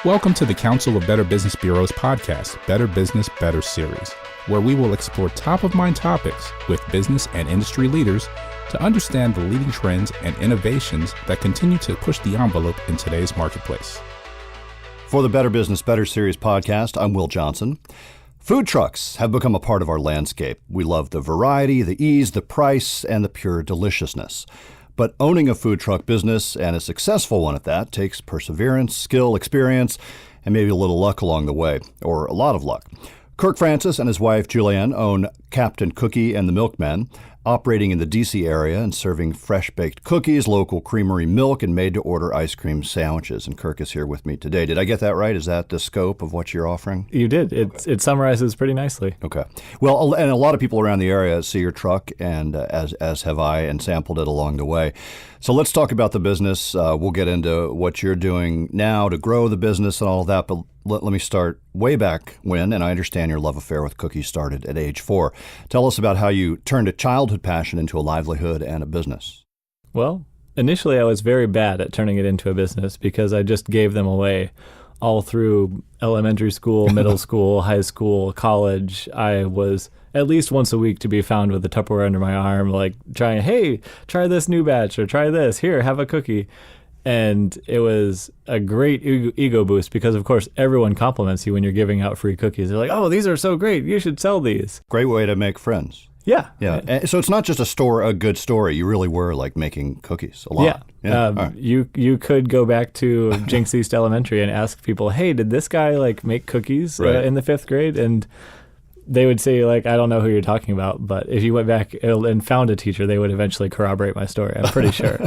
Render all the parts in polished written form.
Welcome to the Council of Better Business Bureau's podcast, Better Business, Better Series, where we will explore top-of-mind topics with business and industry leaders to understand the leading trends and innovations that continue to push the envelope in today's marketplace. For the Better Business, Better Series podcast, I'm Will Johnson. Food trucks have become a part of our landscape. We love the variety, the ease, the price, and the pure deliciousness. But owning a food truck business, and a successful one at that, takes perseverance, skill, experience, and maybe a little luck along the way, or a lot of luck. Kirk Francis and his wife Julianne own Captain Cookie and the Milkman, operating in the D.C. area and serving fresh-baked cookies, local creamery milk, and made-to-order ice cream sandwiches. And Kirk is here with me today. Did I get that right? Is that the scope of what you're offering? You did. It summarizes pretty nicely. Okay. Well, and a lot of people around the area see your truck, and as have I, and sampled it along the way. So let's talk about the business. We'll get into what you're doing now to grow the business and all of that, but let me start way back when, and I understand your love affair with cookies started at age 4. Tell us about how you turned a childhood passion into a livelihood and a business. Well, initially I was very bad at turning it into a business because I just gave them away all through elementary school, middle school, high school, college. I was at least once a week to be found with a Tupperware under my arm, like trying, hey, try this new batch or try this. Here, have a cookie. And it was a great ego boost because, of course, everyone compliments you when you're giving out free cookies. They're like, oh, these are so great. You should sell these. Great way to make friends. Yeah. Yeah. So it's not just a good story. You really were like making cookies a lot. Yeah. Right. You could go back to Jinx East Elementary and ask people, hey, did this guy like make cookies in the 5th grade? And they would say, like, I don't know who you're talking about, but if you went back and found a teacher, they would eventually corroborate my story, I'm pretty sure.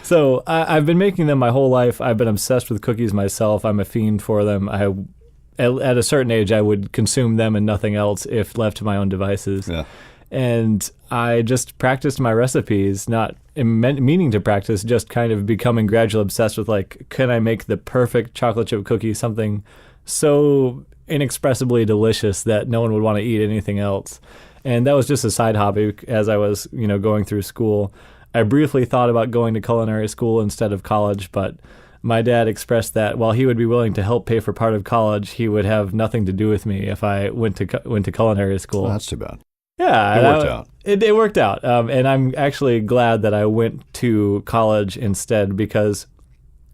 So I've been making them my whole life. I've been obsessed with cookies myself. I'm a fiend for them. At a certain age, I would consume them and nothing else if left to my own devices. Yeah. And I just practiced my recipes, not meaning to practice, just kind of becoming gradually obsessed with, like, can I make the perfect chocolate chip cookie, something so inexpressibly delicious that no one would want to eat anything else. And that was just a side hobby as I was, going through school. I briefly thought about going to culinary school instead of college, but my dad expressed that while he would be willing to help pay for part of college, he would have nothing to do with me if I went to culinary school. Well, that's too bad. Yeah. It worked out. It worked out. And I'm actually glad that I went to college instead, because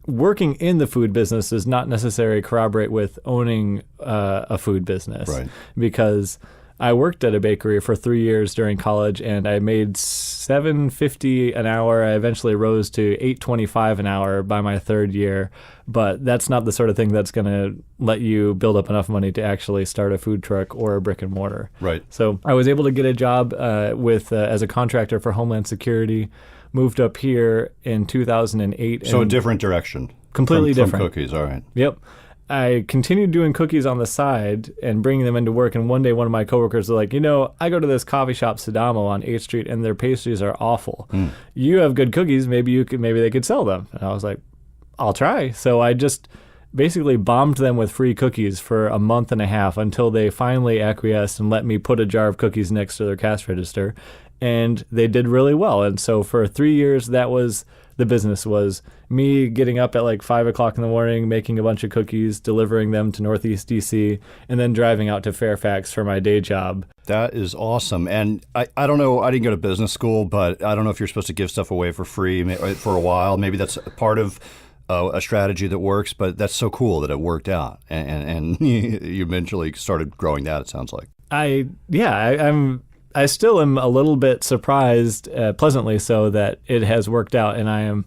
working in the food business does not necessarily corroborate with owning a food business. Right. Because I worked at a bakery for 3 years during college, and I made $7.50 an hour. I eventually rose to $8.25 an hour by my 3rd year. But that's not the sort of thing that's going to let you build up enough money to actually start a food truck or a brick and mortar. Right. So I was able to get a job as a contractor for Homeland Security. Moved up here in 2008. So a different direction. Completely different. From cookies, all right. Yep. I continued doing cookies on the side and bringing them into work. And one day, one of my coworkers was like, I go to this coffee shop, Sadamo, on 8th Street, and their pastries are awful. You have good cookies. Maybe they could sell them. And I was like, I'll try. So I just basically bombed them with free cookies for a month and a half until they finally acquiesced and let me put a jar of cookies next to their cash register. And they did really well. And so for 3 years, that was the business, was me getting up at like 5 o'clock in the morning, making a bunch of cookies, delivering them to Northeast D.C., and then driving out to Fairfax for my day job. That is awesome. And I don't know, I didn't go to business school, but I don't know if you're supposed to give stuff away for free for a while. Maybe that's part of a strategy that works, but that's so cool that it worked out. And you eventually started growing that, it sounds like. I still am a little bit surprised, pleasantly so, that it has worked out and I am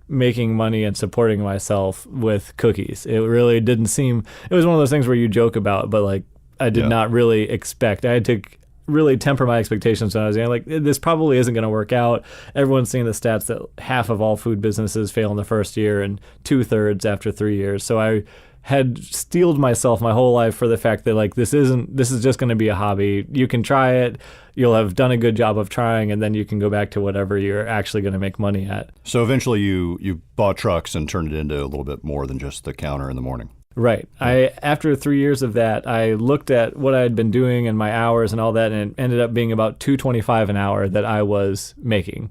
making money and supporting myself with cookies. It really didn't seem, it was one of those things where you joke about, but like I did not really expect. I had to really temper my expectations when I was young. Like, this probably isn't going to work out. Everyone's seeing the stats that half of all food businesses fail in the first year and 2/3 after 3 years. So I had steeled myself my whole life for the fact that, like, this is just going to be a hobby. You can try it. You'll have done a good job of trying, and then you can go back to whatever you're actually going to make money at. So eventually you bought trucks and turned it into a little bit more than just the counter in the morning. Right. After 3 years of that, I looked at what I had been doing and my hours and all that, and it ended up being about $2.25 an hour that I was making,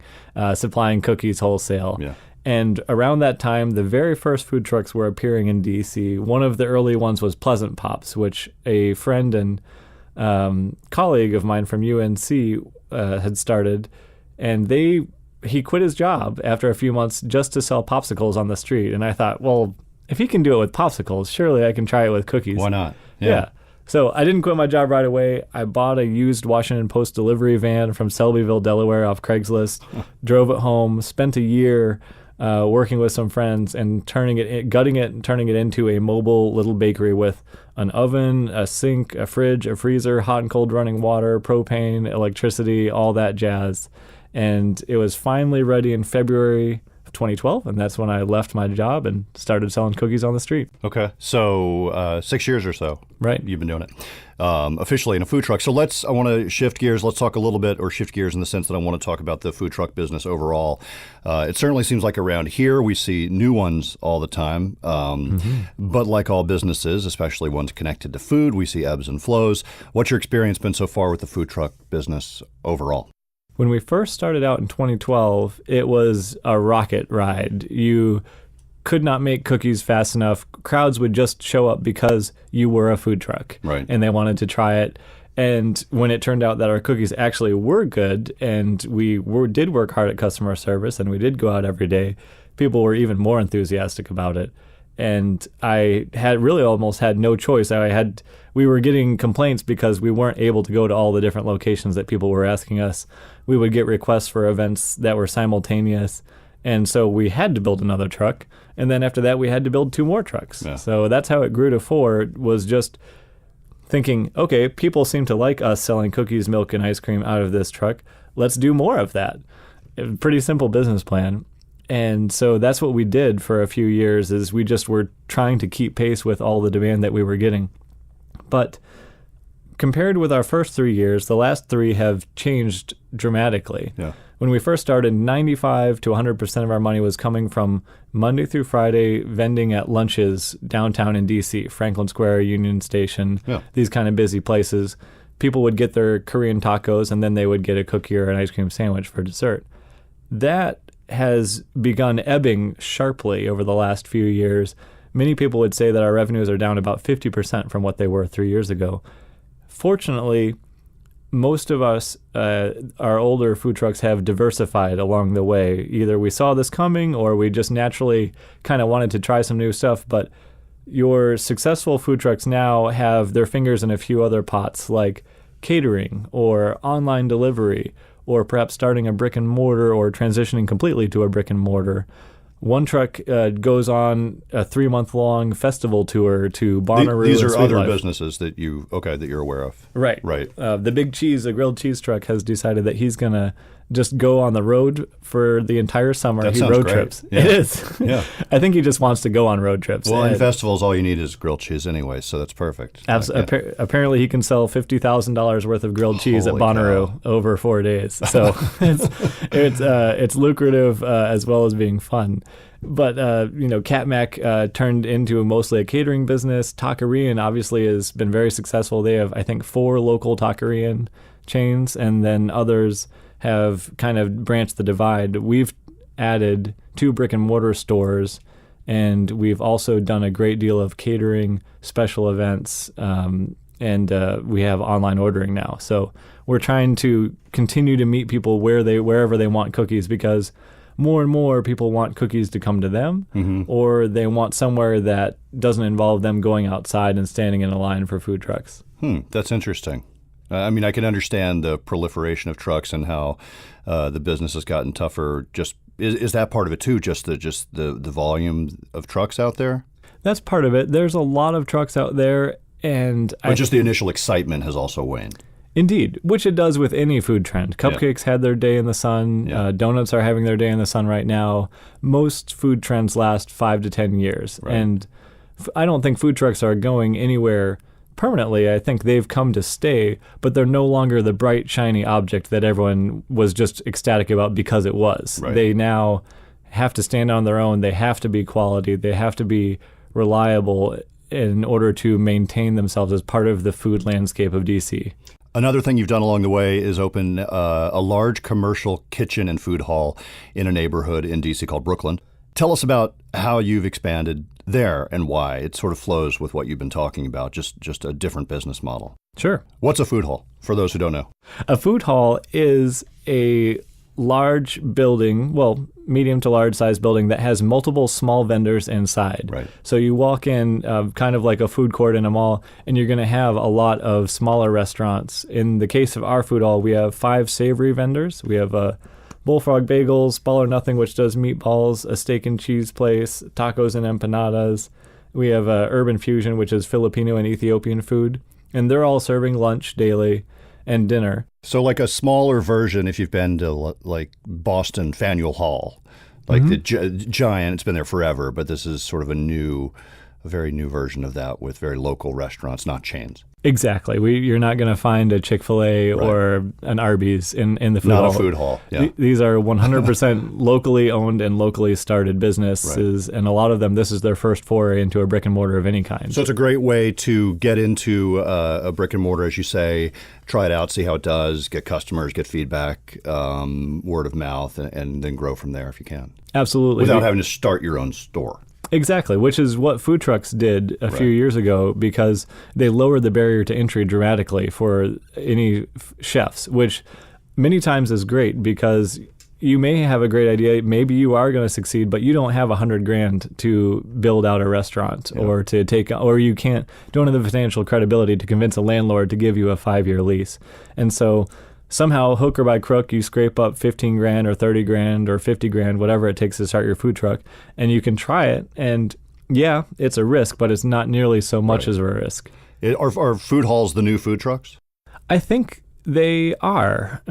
supplying cookies wholesale. Yeah. And around that time, the very first food trucks were appearing in DC. One of the early ones was Pleasant Pops, which a friend and colleague of mine from UNC had started. And he quit his job after a few months just to sell popsicles on the street. And I thought, well, if he can do it with popsicles, surely I can try it with cookies. Why not? Yeah. So I didn't quit my job right away. I bought a used Washington Post delivery van from Selbyville, Delaware off Craigslist, drove it home, spent a year working with some friends and gutting it and turning it into a mobile little bakery with an oven, a sink, a fridge, a freezer, hot and cold running water, propane, electricity, all that jazz. And it was finally ready in February 2012, and that's when I left my job and started selling cookies on the street. Okay, so 6 years or so, right? You've been doing it officially in a food truck. So I want to shift gears. Let's talk a little bit, or shift gears in the sense that I want to talk about the food truck business overall. It certainly seems like around here we see new ones all the time, but like all businesses, especially ones connected to food, we see ebbs and flows. What's your experience been so far with the food truck business overall? When we first started out in 2012, it was a rocket ride. You could not make cookies fast enough. Crowds would just show up because you were a food truck, right? And they wanted to try it. And when it turned out that our cookies actually were good and we did work hard at customer service and we did go out every day, people were even more enthusiastic about it. And I had really almost had no choice. We were getting complaints because we weren't able to go to all the different locations that people were asking us. We would get requests for events that were simultaneous. And so we had to build another truck. And then after that, we had to build 2 more trucks. Yeah. So that's how it grew to 4, was just thinking, okay, people seem to like us selling cookies, milk, and ice cream out of this truck. Let's do more of that. Pretty simple business plan. And so that's what we did for a few years, is we just were trying to keep pace with all the demand that we were getting. But compared with our first 3 years, the last 3 have changed dramatically. Yeah. When we first started, 95 to 100% of our money was coming from Monday through Friday vending at lunches downtown in D.C., Franklin Square, Union Station, these kind of busy places. People would get their Korean tacos, and then they would get a cookie or an ice cream sandwich for dessert. That has begun ebbing sharply over the last few years. Many people would say that our revenues are down about 50% from what they were 3 years ago. Fortunately, most of us, our older food trucks, have diversified along the way. Either we saw this coming or we just naturally kind of wanted to try some new stuff. But your successful food trucks now have their fingers in a few other pots, like catering or online delivery, or perhaps starting a brick and mortar or transitioning completely to a brick and mortar. One truck goes on a 3-month-long festival tour to Bonnaroo. These are other Life. Businesses that you're aware of. Right. Right. The Big Cheese, a grilled cheese truck, has decided that he's going to just go on the road for the entire summer. That he sounds road great. trips. Yeah. It is. Yeah. I think he just wants to go on road trips. Well, in festivals, all you need is grilled cheese anyway, so that's perfect. Apparently, he can sell $50,000 worth of grilled cheese at Bonnaroo over 4 days. So it's lucrative as well as being fun. But, Cat Mac turned into mostly a catering business. Taquerian obviously has been very successful. They have, I think, 4 local taquerian chains, and then others have kind of branched the divide. We've added 2 brick and mortar stores, and we've also done a great deal of catering, special events, and we have online ordering now. So we're trying to continue to meet people wherever they want cookies, because more and more people want cookies to come to them, or they want somewhere that doesn't involve them going outside and standing in a line for food trucks. That's interesting. I mean, I can understand the proliferation of trucks and how the business has gotten tougher. Is that part of it too? Just the volume of trucks out there? That's part of it. There's a lot of trucks out there, and just the initial excitement has also waned. Indeed, which it does with any food trend. Cupcakes had their day in the sun. Donuts are having their day in the sun right now. Most food trends last 5 to 10 years. Right. And I don't think food trucks are going anywhere permanently. I think they've come to stay, but they're no longer the bright, shiny object that everyone was just ecstatic about because it was. Right. They now have to stand on their own. They have to be quality. They have to be reliable in order to maintain themselves as part of the food landscape of DC. Another thing you've done along the way is open a large commercial kitchen and food hall in a neighborhood in D.C. called Brooklyn. Tell us about how you've expanded there and why. It sort of flows with what you've been talking about, just a different business model. Sure. What's a food hall, for those who don't know? A food hall is a large building, well, medium to large size building that has multiple small vendors inside. Right. So you walk in kind of like a food court in a mall, and you're going to have a lot of smaller restaurants. In the case of our food hall, we have 5 savory vendors. We have Bullfrog Bagels, Ball or Nothing, which does meatballs, a steak and cheese place, tacos and empanadas. We have Urban Fusion, which is Filipino and Ethiopian food. And they're all serving lunch daily and dinner. So like a smaller version, if you've been to like Boston Faneuil Hall, like the giant, it's been there forever, but this is sort of a very new version of that with very local restaurants, not chains. Exactly. You're not going to find a Chick-fil-A or an Arby's in the food hall. Not a food hall, yeah. These are 100% locally owned and locally started businesses, and a lot of them, this is their first foray into a brick and mortar of any kind. So it's a great way to get into a brick and mortar, as you say, try it out, see how it does, get customers, get feedback, word of mouth, and then grow from there if you can. Absolutely. Without having to start your own store. Exactly, which is what food trucks did a few years ago, because they lowered the barrier to entry dramatically for any chefs, which many times is great because you may have a great idea. Maybe you are going to succeed, but you don't have $100,000 to build out a restaurant or to or you don't have the financial credibility to convince a landlord to give you a 5-year lease. And so somehow, hook or by crook, you scrape up $15,000 or $30,000 or $50,000, whatever it takes to start your food truck, and you can try it. And yeah, it's a risk, but it's not nearly so much as a risk. Are food halls the new food trucks? I think they are.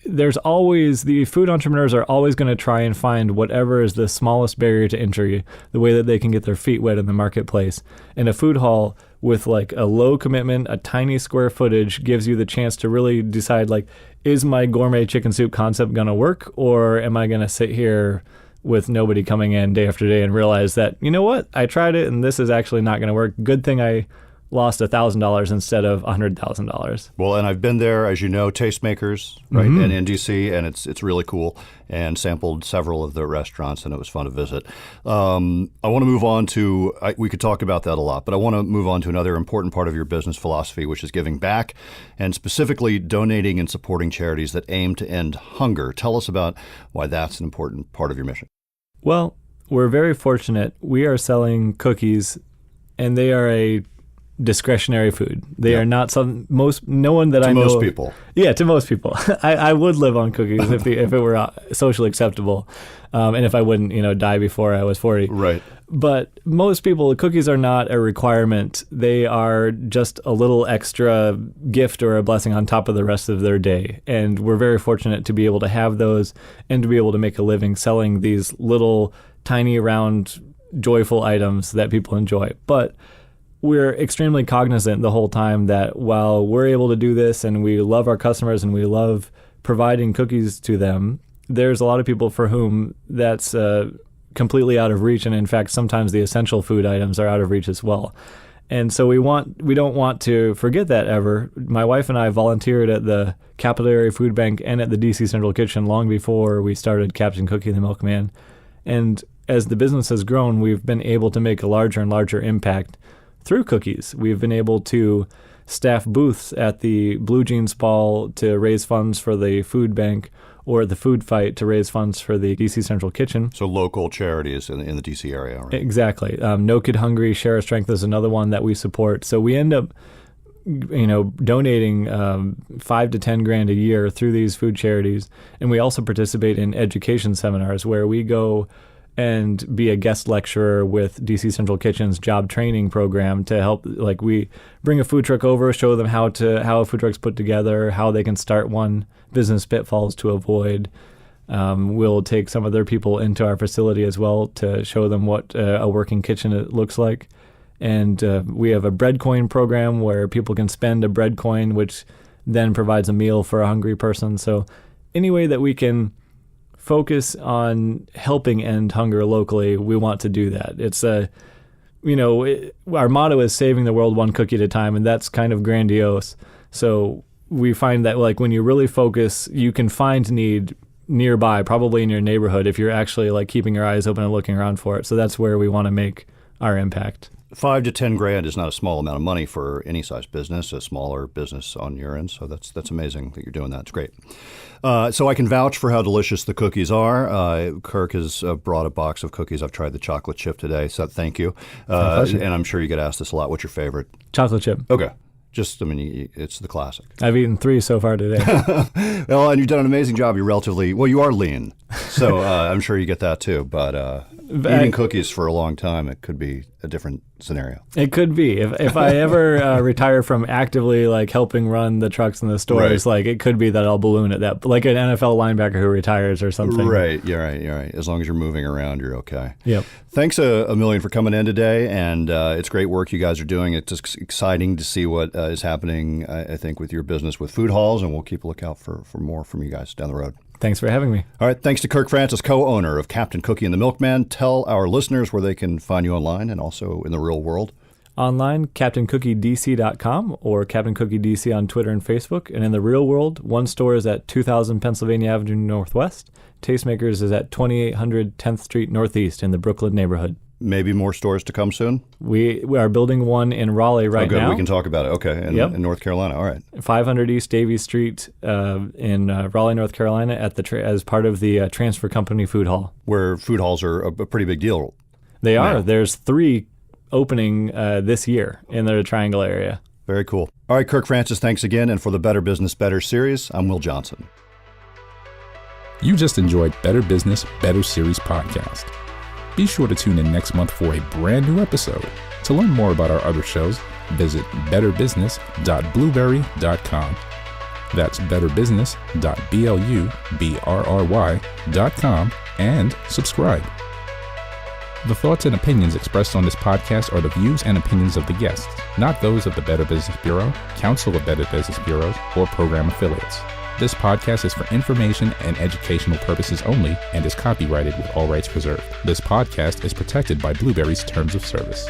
There's always, the food entrepreneurs are always going to try and find whatever is the smallest barrier to entry, the way that they can get their feet wet in the marketplace. And a food hall with like a low commitment, a tiny square footage gives you the chance to really decide, like, is my gourmet chicken soup concept going to work, or am I going to sit here with nobody coming in day after day and realize that, you know what, I tried it and this is actually not going to work. Good thing I lost $1,000 instead of $100,000. Well, and I've been there, as you know, Tastemakers, right, in DC, and it's really cool, and sampled several of the restaurants, and it was fun to visit. I want to move on to, we could talk about that a lot, but I want to move on to another important part of your business philosophy, which is giving back, and specifically donating and supporting charities that aim to end hunger. Tell us about why that's an important part of your mission. Well, we're very fortunate. We are selling cookies, and they are a discretionary food. They are not no one that I know. To most people. Yeah, to most people. I would live on cookies if it were socially acceptable, and if I wouldn't, die before I was 40. Right. But most people, cookies are not a requirement. They are just a little extra gift or a blessing on top of the rest of their day. And we're very fortunate to be able to have those and to be able to make a living selling these little, tiny, round, joyful items that people enjoy. But we're extremely cognizant the whole time that while we're able to do this and we love our customers and we love providing cookies to them, there's a lot of people for whom that's completely out of reach. And in fact, sometimes the essential food items are out of reach as well. And so we don't want to forget that ever. My wife and I volunteered at the Capital Area Food Bank and at the DC Central Kitchen long before we started Captain Cookie and the Milkman. And as the business has grown, we've been able to make a larger and larger impact through cookies. We've been able to staff booths at the Blue Jeans Ball to raise funds for the food bank, or the food fight to raise funds for the DC Central Kitchen. So local charities in the DC area, right? Exactly. No Kid Hungry, Share a Strength is another one that we support. So we end up donating $5 to $10,000 a year through these food charities. And we also participate in education seminars where we go and be a guest lecturer with DC Central Kitchen's job training program to help. Like, we bring a food truck over, show them how a food truck's put together, how they can start one, business pitfalls to avoid. We'll take some of their people into our facility as well to show them what a working kitchen looks like. And we have a bread coin program where people can spend a bread coin, which then provides a meal for a hungry person. So any way that we can focus on helping end hunger locally, we want to do that. It's our motto is saving the world one cookie at a time, and that's kind of grandiose. So we find that, like, when you really focus, you can find need nearby, probably in your neighborhood, if you're actually like keeping your eyes open and looking around for it. So that's where we want to make our impact. $5 to $10,000 is not a small amount of money for any size business, a smaller business on your end. So that's amazing that you're doing that. It's great. So I can vouch for how delicious the cookies are. Kirk has brought a box of cookies. I've tried the chocolate chip today, so thank you. And I'm sure you get asked this a lot. What's your favorite? Chocolate chip. Okay. It's the classic. I've eaten 3 so far today. Well, and you've done an amazing job. You are lean. So I'm sure you get that too. But eating cookies for a long time, it could be a different scenario. It could be. If I ever retire from actively like helping run the trucks in the stores, like it could be that I'll balloon at that, like an NFL linebacker who retires or something. Right. You're right. As long as you're moving around, you're okay. Yep. Thanks a million for coming in today, and it's great work you guys are doing. It's just exciting to see what is happening, I think, with your business with food halls, and we'll keep a lookout for more from you guys down the road. Thanks for having me. All right. Thanks to Kirk Francis, co-owner of Captain Cookie and the Milkman. Tell our listeners where they can find you online and also in the real world. Online, CaptainCookieDC.com or Captain Cookie DC on Twitter and Facebook. And in the real world, one store is at 2000 Pennsylvania Avenue Northwest. Tastemakers is at 2800 10th Street Northeast in the Brooklyn neighborhood. Maybe more stores to come soon? We are building one in Raleigh right now. We can talk about it. Okay. In North Carolina. All right. 500 East Davies Street in Raleigh, North Carolina as part of the Transfer Company Food Hall. Where food halls are a pretty big deal. They are. There's 3 opening this year in the Triangle area. Very cool. All right, Kirk Francis, thanks again. And for the Better Business, Better series, I'm Will Johnson. You just enjoyed Better Business, Better Series podcast. Be sure to tune in next month for a brand new episode. To learn more about our other shows, visit betterbusiness.blueberry.com. That's betterbusiness.blueberry.com and subscribe. The thoughts and opinions expressed on this podcast are the views and opinions of the guests, not those of the Better Business Bureau, Council of Better Business Bureaus, or program affiliates. This podcast is for information and educational purposes only and is copyrighted with all rights reserved. This podcast is protected by Blueberry's Terms of Service.